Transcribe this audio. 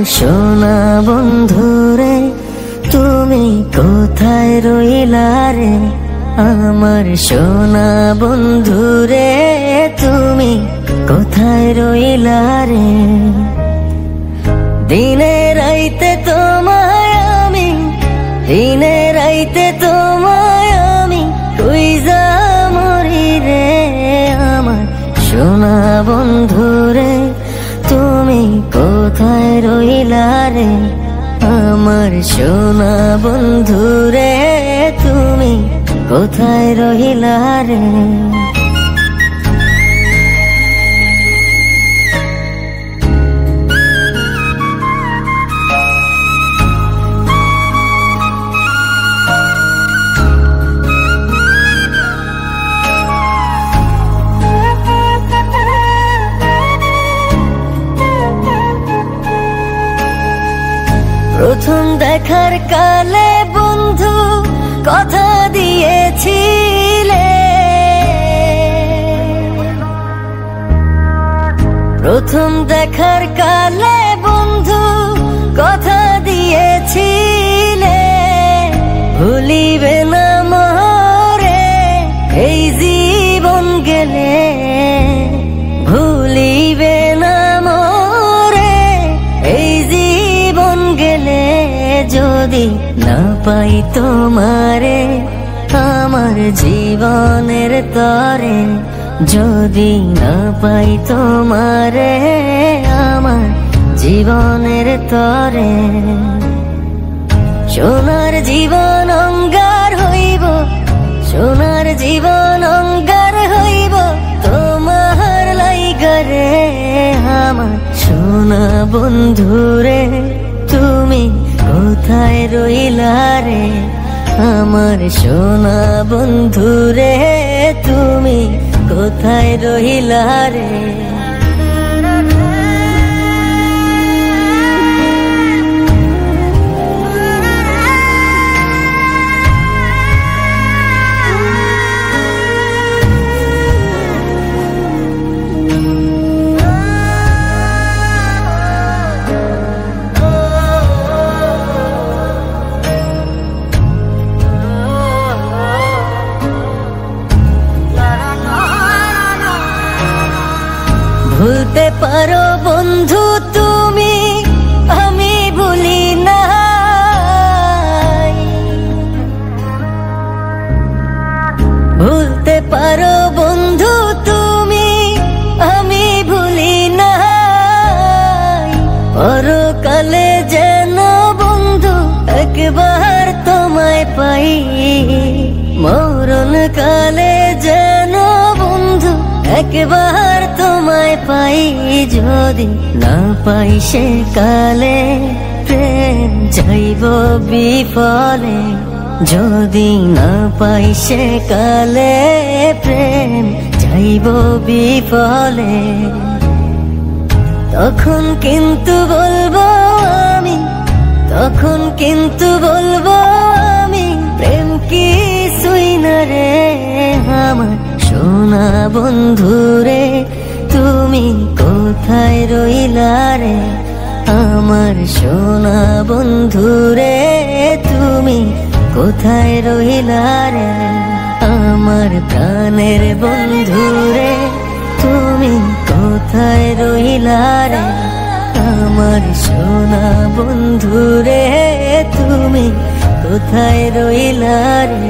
সোনা বন্ধুরে তুমি কোথায় রইলা রে? আমার সোনা বন্ধুরে তুমি কোথায় রইলা রে? দিনে রাইতে তোমায় আমি, দিনে রাইতে তোমায় আমি খুঁজা মরি রে। আমার সোনা বন্ধুরে তুমি কোথায় রইলা রে? আমার সোনা বন্ধুরে তুমি কোথায় রইলা রে? প্রথম দেখার কালে বন্ধু কথা দিয়েছিলে, প্রথম দেখার কালে বন্ধু কথা দিয়েছিলে, ভুলিবে না মোরে এই জীবন গেলে, ভুলিবে না মোরে এই জীবন গেলে। যদি না পাই তোমারে আমার জীবনের তরে, যদি না পাই তোমারে আমার জীবনের তরে, সোনার জীবন অঙ্গার হইব, সোনার জীবন অঙ্গার হইব তোমার লাইগারে। আমার সোনা বন্ধুরে তুমি কোথায় রইলা রে? আমার সোনা বন্ধুরে তুমি কোথায় রইলা রে? ভুলতে পারো বন্ধু তুমি, আমি ভুলি নাই। ভুলতে পারো বন্ধু তুমি, আমি ভুলি নাই। পরকালে যেন বন্ধু একবার তোমায় পাই, মরণ কালে যেন বন্ধু একবার তোমায় পাই। যদি না পাই সে কালে প্রেম যাইব বিফলে, যদি না পাই সে কালে প্রেম যাইব বিফলে। তখন কিন্তু বলবো আমি, তখন কিন্তু বলবো আমি প্রেম কিছুই না রে। আমার সোনা বন্ধুরে তুমি কোথায় রইলা রে? আমার সোনা বন্ধুরে তুমি কোথায় রইলা রে? আমার প্রাণের বন্ধুরে তুমি কোথায় রইলা রে? আমার সোনা বন্ধুরে তুমি কোথায় রইলা রে?